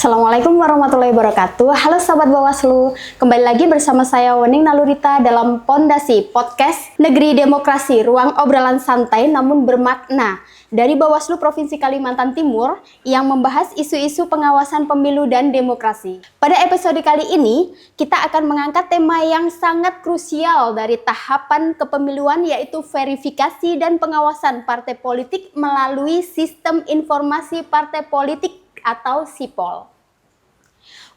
Assalamualaikum warahmatullahi wabarakatuh. Halo Sobat Bawaslu, kembali lagi bersama saya Wening Nalurita dalam Pondasi Podcast Negeri Demokrasi, ruang obrolan santai namun bermakna dari Bawaslu Provinsi Kalimantan Timur yang membahas isu-isu pengawasan pemilu dan demokrasi. Pada episode kali ini, kita akan mengangkat tema yang sangat krusial dari tahapan kepemiluan, yaitu verifikasi dan pengawasan partai politik melalui Sistem Informasi Partai Politik atau SIPOL.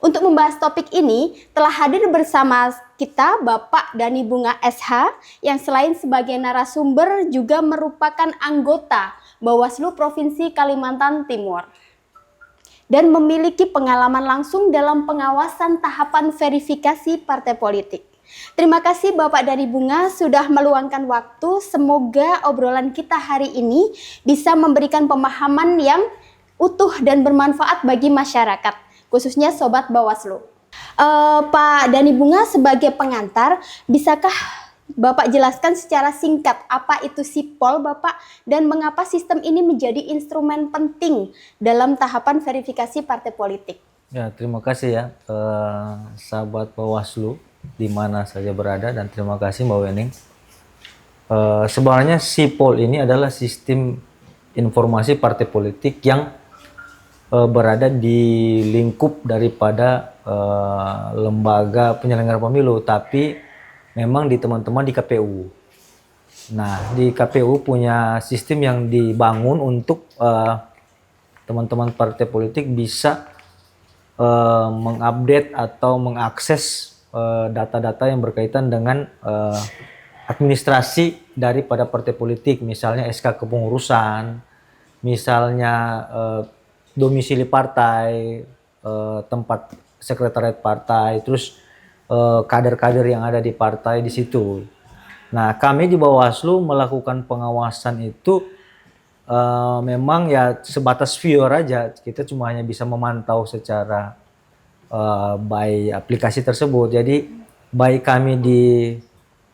Untuk membahas topik ini, telah hadir bersama kita Bapak Dani Bunga SH yang selain sebagai narasumber juga merupakan anggota Bawaslu Provinsi Kalimantan Timur dan memiliki pengalaman langsung dalam pengawasan tahapan verifikasi partai politik. Terima kasih Bapak Dani Bunga sudah meluangkan waktu. Semoga obrolan kita hari ini bisa memberikan pemahaman yang utuh dan bermanfaat bagi masyarakat, khususnya Sobat Bawaslu. Pak Dani Bunga sebagai pengantar, bisakah Bapak jelaskan secara singkat apa itu SIPOL Bapak dan mengapa sistem ini menjadi instrumen penting dalam tahapan verifikasi partai politik? Ya, terima kasih ya sahabat Bawaslu di mana saja berada, dan terima kasih Mbak Wening. Sebenarnya SIPOL ini adalah sistem informasi partai politik yang berada di lingkup daripada lembaga penyelenggara pemilu, tapi memang di teman-teman di KPU. Nah, di KPU punya sistem yang dibangun untuk teman-teman partai politik bisa mengupdate atau mengakses data-data yang berkaitan dengan administrasi daripada partai politik, misalnya SK kepengurusan, misalnya domisili partai, tempat sekretariat partai, terus kader-kader yang ada di partai di situ. Nah, kami di Bawaslu melakukan pengawasan itu memang ya sebatas viewer aja. Kita cuma hanya bisa memantau secara by aplikasi tersebut. Jadi baik kami di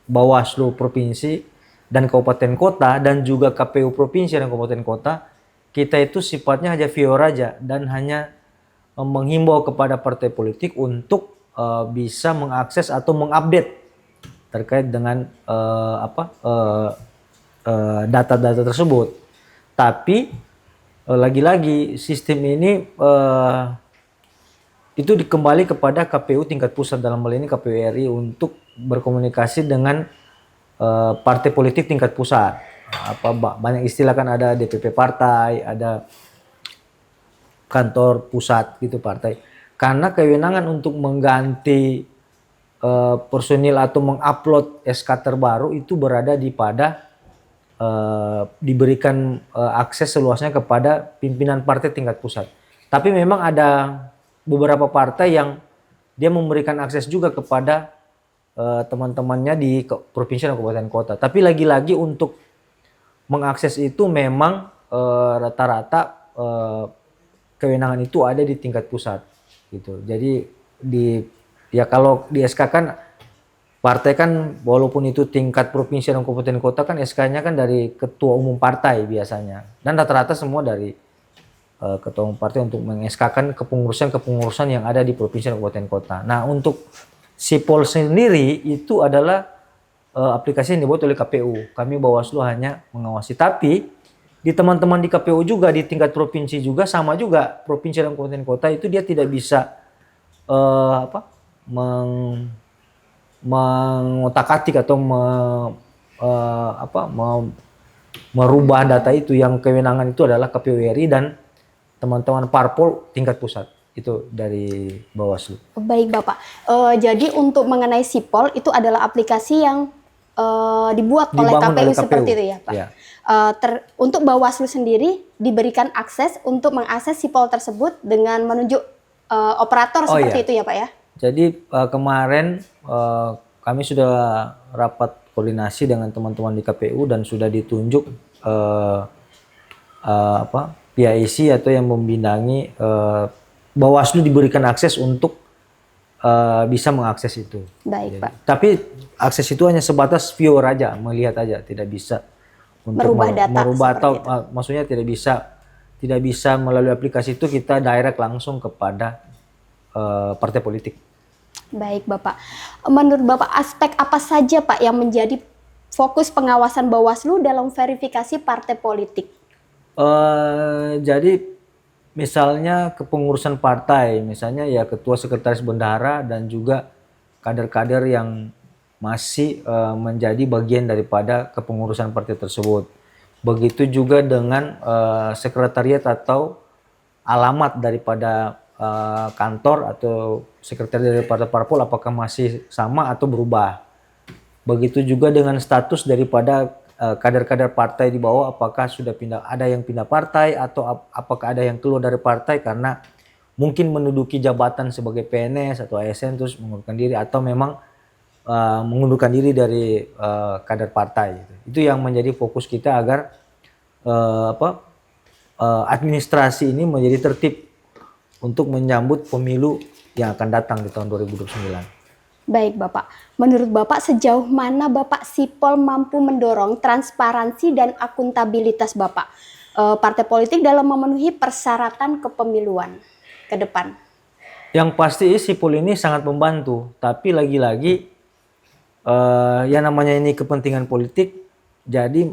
Bawaslu Provinsi dan Kabupaten Kota dan juga KPU Provinsi dan Kabupaten Kota, kita itu sifatnya hanya viewer aja dan hanya menghimbau kepada partai politik untuk bisa mengakses atau mengupdate terkait dengan data-data tersebut. Tapi lagi-lagi sistem ini itu dikembali kepada KPU tingkat pusat, dalam hal ini KPU RI, untuk berkomunikasi dengan partai politik tingkat pusat. Banyak istilah kan, ada DPP partai, ada kantor pusat gitu partai. Karena kewenangan untuk mengganti personil atau mengupload SK terbaru itu berada diberikan akses seluasnya kepada pimpinan partai tingkat pusat. Tapi memang ada beberapa partai yang dia memberikan akses juga kepada teman-temannya di provinsi dan kabupaten kota. Tapi lagi-lagi untuk mengakses itu memang rata-rata kewenangan itu ada di tingkat pusat gitu. Jadi kalau di SK kan partai kan walaupun itu tingkat provinsi dan kabupaten kota kan SK-nya kan dari ketua umum partai biasanya, dan rata-rata semua dari ketua umum partai untuk meng-SK-kan kepengurusan yang ada di provinsi dan kabupaten kota. Nah, untuk SIPOL sendiri itu adalah aplikasi yang dibuat oleh KPU. Kami Bawaslu hanya mengawasi. Tapi di teman-teman di KPU juga di tingkat provinsi juga sama juga, provinsi dan kabupaten kota itu dia tidak bisa mengotak-atik atau merubah data itu. Yang kewenangan itu adalah KPU RI dan teman-teman parpol tingkat pusat. Itu dari Bawaslu. Baik Bapak, jadi untuk mengenai SIPOL itu adalah aplikasi yang dibuat oleh KPU seperti itu ya Pak. Ya. Untuk Bawaslu sendiri diberikan akses untuk mengakses SIPOL tersebut dengan menunjuk operator seperti itu ya Pak ya. Jadi kemarin kami sudah rapat koordinasi dengan teman-teman di KPU dan sudah ditunjuk PIC atau yang membidangi Bawaslu diberikan akses untuk bisa mengakses itu. Baik, Pak. Tapi akses itu hanya sebatas viewer aja, melihat aja, tidak bisa untuk merubah atau maksudnya tidak bisa melalui aplikasi itu kita direct langsung kepada partai politik. Baik Bapak, menurut Bapak aspek apa saja Pak yang menjadi fokus pengawasan Bawaslu dalam verifikasi partai politik? Jadi misalnya kepengurusan partai, misalnya ya ketua sekretaris bendahara dan juga kader-kader yang masih menjadi bagian daripada kepengurusan partai tersebut. Begitu juga dengan sekretariat atau alamat daripada kantor atau sekretariat daripada parpol apakah masih sama atau berubah. Begitu juga dengan status daripada kader-kader partai di bawah, apakah sudah pindah, ada yang pindah partai atau apakah ada yang keluar dari partai karena mungkin menduduki jabatan sebagai PNS atau ASN terus mengundurkan diri atau memang mengundurkan diri dari kader partai. Itu yang menjadi fokus kita agar administrasi ini menjadi tertib untuk menyambut pemilu yang akan datang di tahun 2029. Baik Bapak, menurut Bapak sejauh mana Bapak Sipol mampu mendorong transparansi dan akuntabilitas Bapak partai politik dalam memenuhi persyaratan kepemiluan ke depan? Yang pasti Sipol ini sangat membantu, tapi lagi-lagi yang namanya ini kepentingan politik, jadi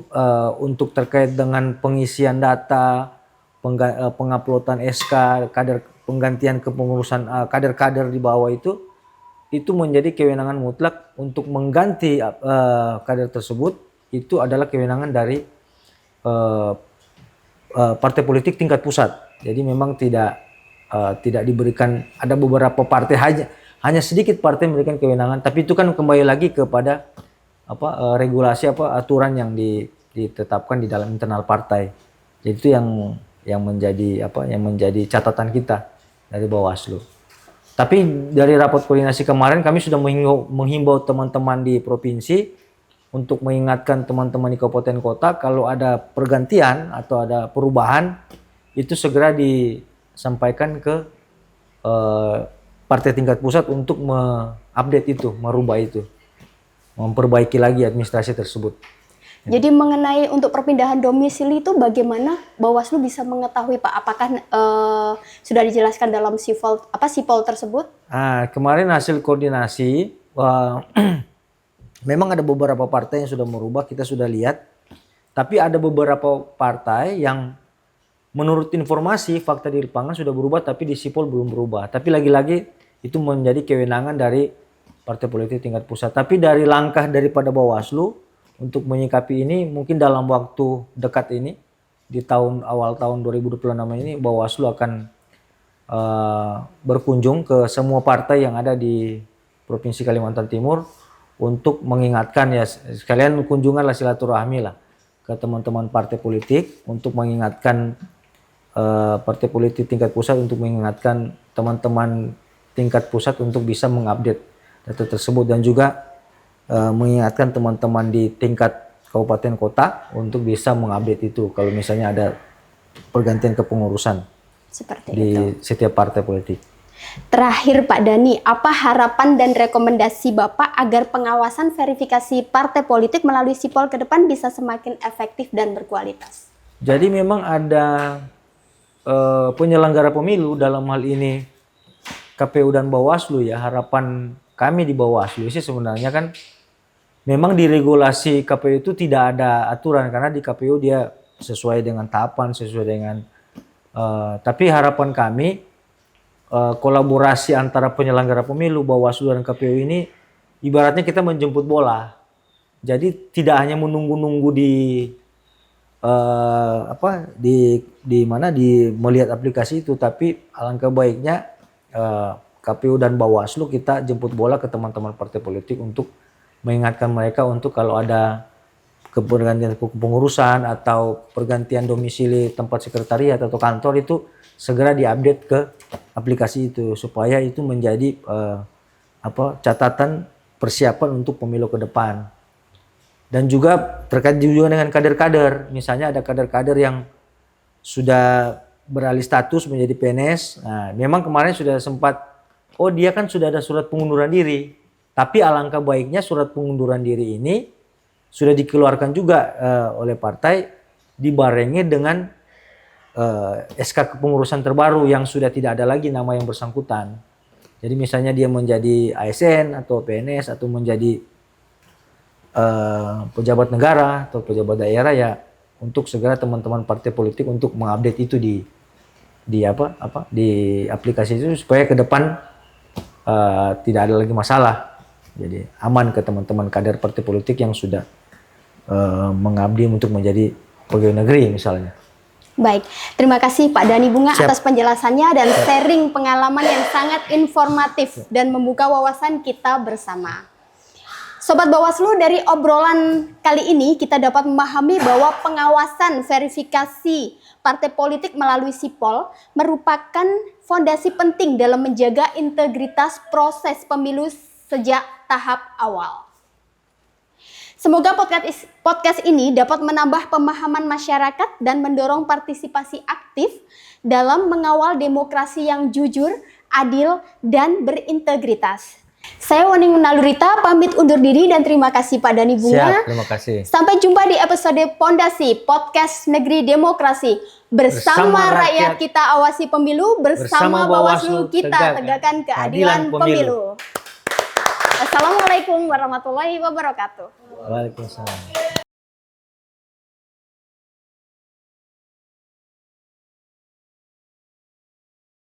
untuk terkait dengan pengisian data, penguploadan SK, penggantian kepengurusan kader-kader di bawah itu menjadi kewenangan mutlak untuk mengganti kader tersebut, itu adalah kewenangan dari partai politik tingkat pusat. Jadi memang tidak diberikan, ada beberapa partai hanya sedikit partai memberikan kewenangan, tapi itu kan kembali lagi kepada regulasi aturan yang ditetapkan di dalam internal partai. Jadi itu yang menjadi catatan kita dari Bawaslu. Tapi dari rapat koordinasi kemarin kami sudah menghimbau teman-teman di provinsi untuk mengingatkan teman-teman di kabupaten kota kalau ada pergantian atau ada perubahan itu segera disampaikan ke partai tingkat pusat untuk mengupdate itu, merubah itu, memperbaiki lagi administrasi tersebut. Jadi mengenai untuk perpindahan domisili itu bagaimana Bawaslu bisa mengetahui Pak? Apakah sudah dijelaskan dalam sipol tersebut? Kemarin hasil koordinasi memang ada beberapa partai yang sudah merubah, kita sudah lihat. Tapi ada beberapa partai yang menurut informasi fakta di lapangan sudah berubah tapi di sipol belum berubah. Tapi lagi-lagi itu menjadi kewenangan dari partai politik tingkat pusat. Tapi dari langkah daripada Bawaslu untuk menyikapi ini mungkin dalam waktu dekat ini di awal tahun 2026 ini Bawaslu akan berkunjung ke semua partai yang ada di Provinsi Kalimantan Timur untuk mengingatkan, ya sekalian kunjunganlah silaturahmi lah ke teman-teman partai politik untuk mengingatkan partai politik tingkat pusat, untuk mengingatkan teman-teman tingkat pusat untuk bisa mengupdate data tersebut dan juga mengingatkan teman-teman di tingkat kabupaten kota untuk bisa mengupdate itu kalau misalnya ada pergantian kepengurusan seperti di itu. Setiap partai politik. Terakhir Pak Dhani, apa harapan dan rekomendasi Bapak agar pengawasan verifikasi partai politik melalui sipol ke depan bisa semakin efektif dan berkualitas? Jadi memang ada penyelenggara pemilu dalam hal ini KPU dan Bawaslu ya, harapan kami di Bawaslu sih sebenarnya kan memang di regulasi KPU itu tidak ada aturan karena di KPU dia sesuai dengan tahapan, sesuai dengan tapi harapan kami kolaborasi antara penyelenggara pemilu, Bawaslu dan KPU ini ibaratnya kita menjemput bola. Jadi tidak hanya menunggu-nunggu di melihat aplikasi itu, tapi alangkah baiknya KPU dan Bawaslu kita jemput bola ke teman-teman partai politik untuk mengingatkan mereka untuk kalau ada pergantian kepengurusan atau pergantian domisili tempat sekretariat atau kantor itu segera diupdate ke aplikasi itu supaya itu menjadi catatan persiapan untuk pemilu ke depan. Dan juga terkait juga dengan kader-kader, misalnya ada kader-kader yang sudah beralih status menjadi PNS. Nah, memang kemarin sudah sempat, dia kan sudah ada surat pengunduran diri. Tapi alangkah baiknya surat pengunduran diri ini sudah dikeluarkan juga oleh partai dibarengi dengan SK kepengurusan terbaru yang sudah tidak ada lagi nama yang bersangkutan. Jadi misalnya dia menjadi ASN atau PNS atau menjadi pejabat negara atau pejabat daerah, ya untuk segera teman-teman partai politik untuk mengupdate itu di aplikasi itu supaya ke depan tidak ada lagi masalah. Jadi aman ke teman-teman kader partai politik yang sudah mengabdi untuk menjadi pegawai negeri misalnya. Baik, terima kasih Pak Dhani Bunga Siap. atas penjelasannya dan sharing pengalaman yang sangat informatif dan membuka wawasan kita bersama. Sobat Bawaslu, dari obrolan kali ini kita dapat memahami bahwa pengawasan verifikasi partai politik melalui Sipol merupakan fondasi penting dalam menjaga integritas proses pemilu sejak tahap awal. Semoga podcast ini dapat menambah pemahaman masyarakat dan mendorong partisipasi aktif dalam mengawal demokrasi yang jujur, adil, dan berintegritas. Saya Wening Nalurita pamit undur diri dan terima kasih Pak Dhani Bunga. Siap, terima kasih. Sampai jumpa di episode Pondasi Podcast Negeri Demokrasi. Bersama rakyat kita awasi pemilu, bersama Bawaslu kita tegakkan keadilan pemilu. Assalamualaikum warahmatullahi wabarakatuh. Waalaikumsalam.